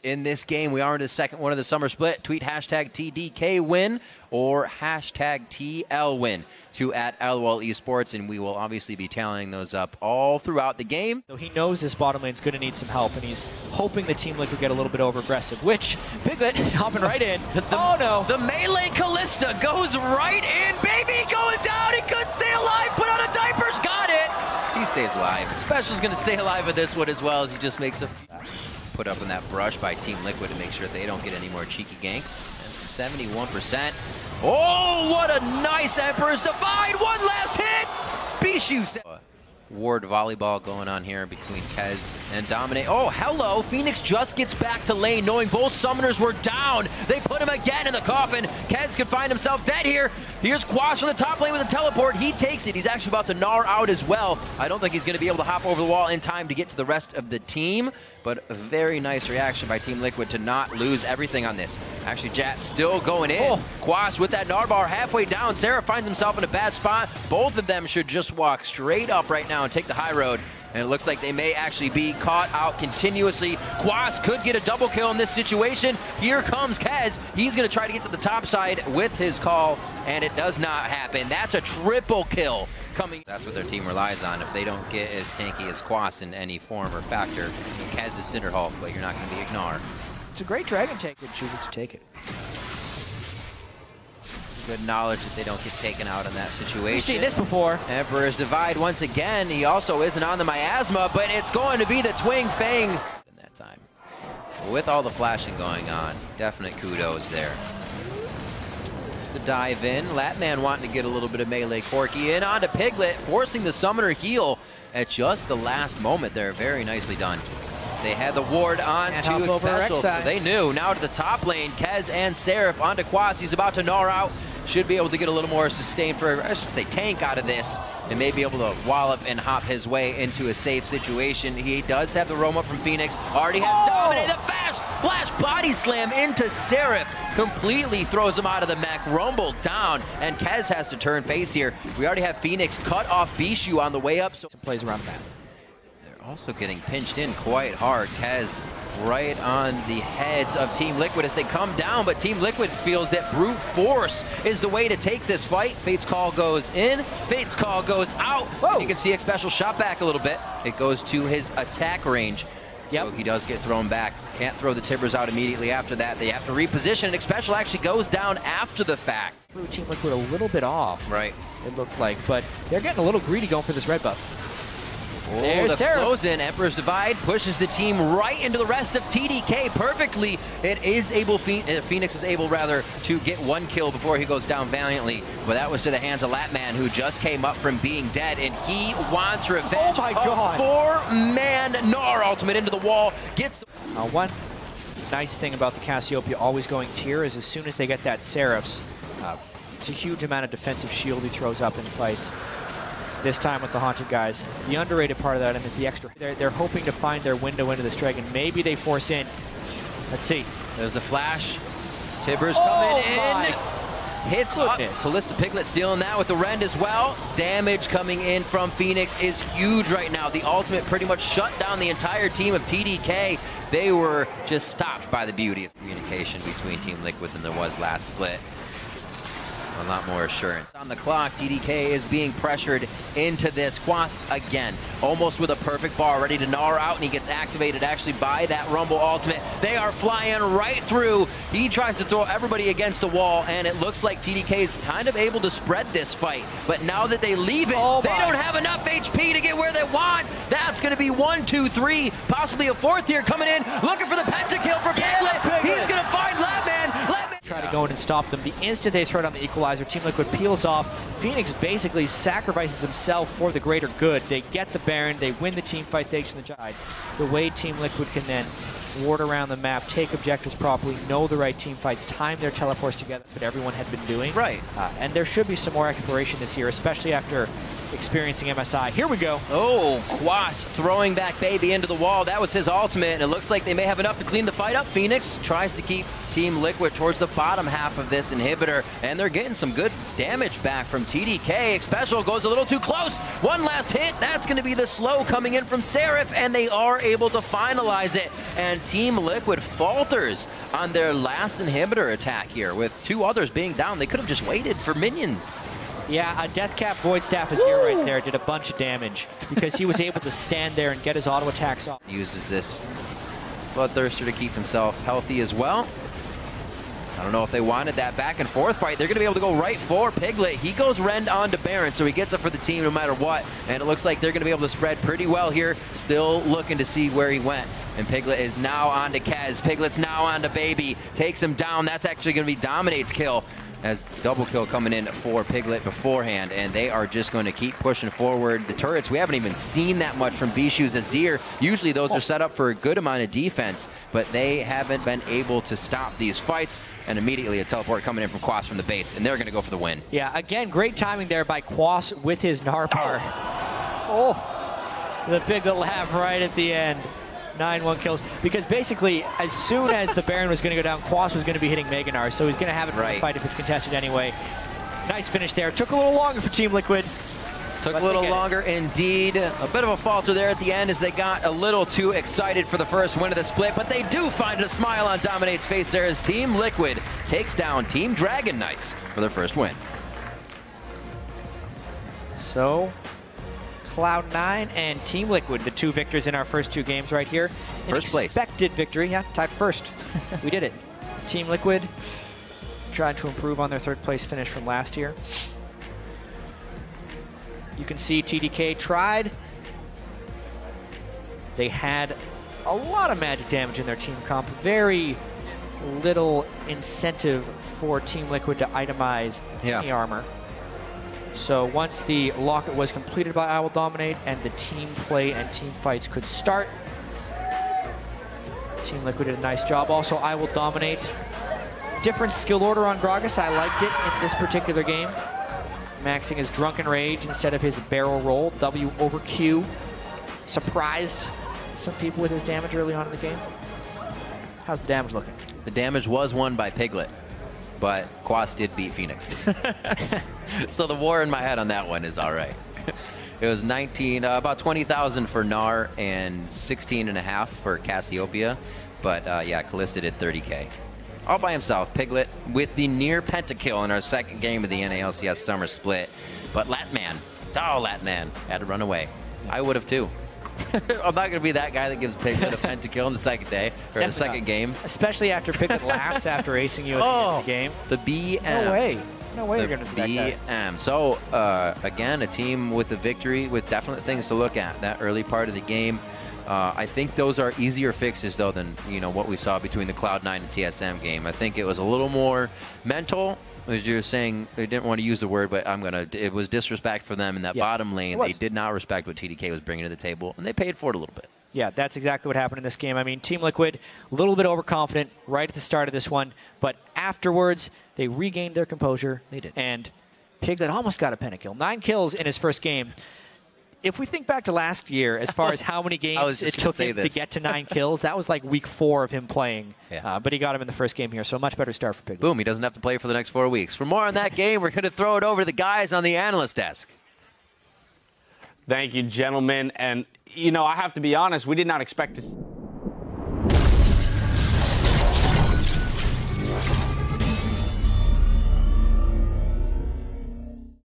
In this game, we are in the second one of the summer split. Tweet hashtag TDK win or hashtag TL win to @LOL Esports, and we will obviously be tallying those up all throughout the game. So he knows this bottom lane's going to need some help, and he's hoping the Team Liquid get a little bit over-aggressive, which Piglet hopping right in. Oh no! The melee Callista goes right in. Baby going down. He could stay alive. Put on a diapers. Got it. He stays alive. Special's going to stay alive with this one as well, as he just makes a put up in that brush by Team Liquid to make sure they don't get any more cheeky ganks. And 71%. Oh, what a nice Emperor's Divide. One last hit. Bishu. Ward volleyball going on here between Kez and Dominate. Oh, hello. Phoenix just gets back to lane knowing both summoners were down. They put him again in the coffin. Kez could find himself dead here. Here's Quas from the top lane with a teleport. He takes it. He's actually about to gnar out as well. I don't think he's going to be able to hop over the wall in time to get to the rest of the team, but a very nice reaction by Team Liquid to not lose everything on this. Actually, Jat still going in. Oh. Quas with that gnar bar halfway down. Sarah finds himself in a bad spot. Both of them should just walk straight up right now and take the high road. And it looks like they may actually be caught out continuously. Quas could get a double kill in this situation. Here comes Kez. He's going to try to get to the top side with his call, and it does not happen. That's a triple kill coming. That's what their team relies on. If they don't get as tanky as Quas in any form or factor, Kez is Cinder Hulk, but you're not going to be Ignar. It's a great Dragon take. It chooses to take it. Good knowledge that they don't get taken out in that situation. We've seen this before. Emperor's Divide once again. He also isn't on the miasma, but it's going to be the Twin Fangs in that time. With all the flashing going on, definite kudos there. There's the dive in. Latman wanting to get a little bit of melee Corki in onto Piglet, forcing the summoner heal at just the last moment there. Very nicely done. They had the ward on to Special, so they knew. Now to the top lane, Kez and Seraph onto Quas. He's about to gnar out. Should be able to get a little more sustain for, I should say, tank out of this, and may be able to wallop and hop his way into a safe situation. He does have the roam up from Phoenix. Already has Dominate. The fast flash body slam into Seraph. Completely throws him out of the mech. Rumble down, and Kez has to turn face here. We already have Phoenix cut off Bishu on the way up. So some plays around the map. They're also getting pinched in quite hard. Kez right on the heads of Team Liquid as they come down, but Team Liquid feels that brute force is the way to take this fight. Fate's Call goes in, Fate's Call goes out. You can see a Special shot back a little bit. It goes to his attack range. So he does get thrown back. Can't throw the Tibbers out immediately after that. They have to reposition, and Special actually goes down after the fact. Team Liquid a little bit off. Right. It looked like, but they're getting a little greedy going for this red buff. Oh, there's the close in. Emperor's Divide pushes the team right into the rest of TDK perfectly. It is able, Phoenix is able rather to get one kill before he goes down valiantly. But that was to the hands of Latman, who just came up from being dead, and he wants revenge. Oh my God. Four-man gnar ultimate into the wall. Gets the one nice thing about the Cassiopeia always going tier is as soon as they get that Seraphs, it's a huge amount of defensive shield he throws up in fights. This time with the Haunted guys. The underrated part of that is the extra. They're hoping to find their window into this dragon. Maybe they force in. Let's see. There's the flash. Tibbers coming in. Hits up. Callista Piglet stealing that with the Rend as well. Damage coming in from Phoenix is huge right now. The ultimate pretty much shut down the entire team of TDK. They were just stopped by the beauty of communication between Team Liquid than there was last split. A lot more assurance. On the clock, TDK is being pressured into this. Quas again, almost with a perfect bar, ready to gnar out, and he gets activated actually by that Rumble ultimate. They are flying right through. He tries to throw everybody against the wall, and it looks like TDK is kind of able to spread this fight. But now that they leave it, they don't have enough HP to get where they want. That's going to be 1, 2, 3, possibly a fourth here coming in, looking for the pentakill for Piglet. He's going to find Latman. Try to go in and stop them. The instant they throw down the equalizer, Team Liquid peels off. Phoenix basically sacrifices himself for the greater good. They get the Baron, they win the team fight thanks to the Jide. The way Team Liquid can then ward around the map, take objectives properly, know the right team fights, time their teleports together. That's what everyone had been doing. Right. And there should be some more exploration this year, especially after experiencing MSI. Here we go. Oh, Quas throwing back Baby into the wall. That was his ultimate, and it looks like they may have enough to clean the fight up. Phoenix tries to keep Team Liquid towards the bottom half of this inhibitor, and they're getting some good damage back from TDK. Special goes a little too close. One last hit. That's going to be the slow coming in from Seraph, and they are able to finalize it. And Team Liquid falters on their last inhibitor attack here, with 2 others being down. They could have just waited for minions. Yeah, a Deathcap Void Staff Azir right there did a bunch of damage because he was able to stand there and get his auto attacks off. Uses this Bloodthirster to keep himself healthy as well. I don't know if they wanted that back and forth fight. They're going to be able to go right for Piglet. He goes Rend onto Baron, so he gets it for the team no matter what. And it looks like they're going to be able to spread pretty well here. Still looking to see where he went. And Piglet is now on to Kez. Piglet's now on to Baby. Takes him down. That's actually going to be Dominate's kill, as double kill coming in for Piglet beforehand, and they are just going to keep pushing forward. The turrets, we haven't even seen that much from Bishu's Azir. Usually those are set up for a good amount of defense, but they haven't been able to stop these fights, and immediately a teleport coming in from Quas from the base, and they're going to go for the win. Yeah, again, great timing there by Quas with his Narpar. Oh, the Piglet laugh right at the end. 9-1 kills, because basically as soon as the Baron was going to go down, Quas was going to be hitting Meganar, so he's going to have it for the fight if it's contested anyway. Nice finish there. Took a little longer for Team Liquid. Took a little longer indeed. A bit of a falter there at the end as they got a little too excited for the first win of the split, but they do find a smile on Dominate's face there as Team Liquid takes down Team Dragon Knights for their first win. So Cloud9 and Team Liquid, the 2 victors in our first 2 games right here. First place. Expected victory, yeah, tied first. We did it. Team Liquid tried to improve on their 3rd place finish from last year. You can see TDK tried. They had a lot of magic damage in their team comp. Very little incentive for Team Liquid to itemize any armor. So once the locket was completed by I Will Dominate and the team play and team fights could start, Team Liquid did a nice job. Also, I Will Dominate. Different skill order on Gragas. I liked it in this particular game. Maxing his Drunken Rage instead of his barrel roll. W over Q. Surprised some people with his damage early on in the game. How's the damage looking? The damage was won by Piglet, but Quas did beat Phoenix. So the war in my head on that one is all right. It was about 20,000 for Gnar and 16.5 for Cassiopeia. But yeah, Kalista did 30K. All by himself, Piglet with the near pentakill in our 2nd game of the NALCS Summer Split. But Latman, Latman, had to run away. I would have too. I'm not going to be that guy that gives Piglet a pentakill in the 2nd day, or the 2nd game. Especially after Piglet laughs after acing you at the end of the game. The BM. No way. No way you're going to do that guy. So, again, a team with a victory with definite things to look at that early part of the game. I think those are easier fixes, though, than what we saw between the Cloud9 and TSM game. I think it was a little more mental. As you're saying, I didn't want to use the word, but it was disrespect for them in that bottom lane. They did not respect what TDK was bringing to the table, and they paid for it a little bit. Yeah, that's exactly what happened in this game. I mean, Team Liquid, a little bit overconfident right at the start of this one, but afterwards, they regained their composure. They did. And Piglet almost got a pentakill. 9 kills in his first game. If we think back to last year, as far as how many games it took him to get to 9 kills, that was like week 4 of him playing. Yeah. But he got him in the first game here, so a much better start for Piglet. Boom, he doesn't have to play for the next 4 weeks. For more on that game, we're going to throw it over to the guys on the analyst desk. Thank you, gentlemen. And, I have to be honest, we did not expect to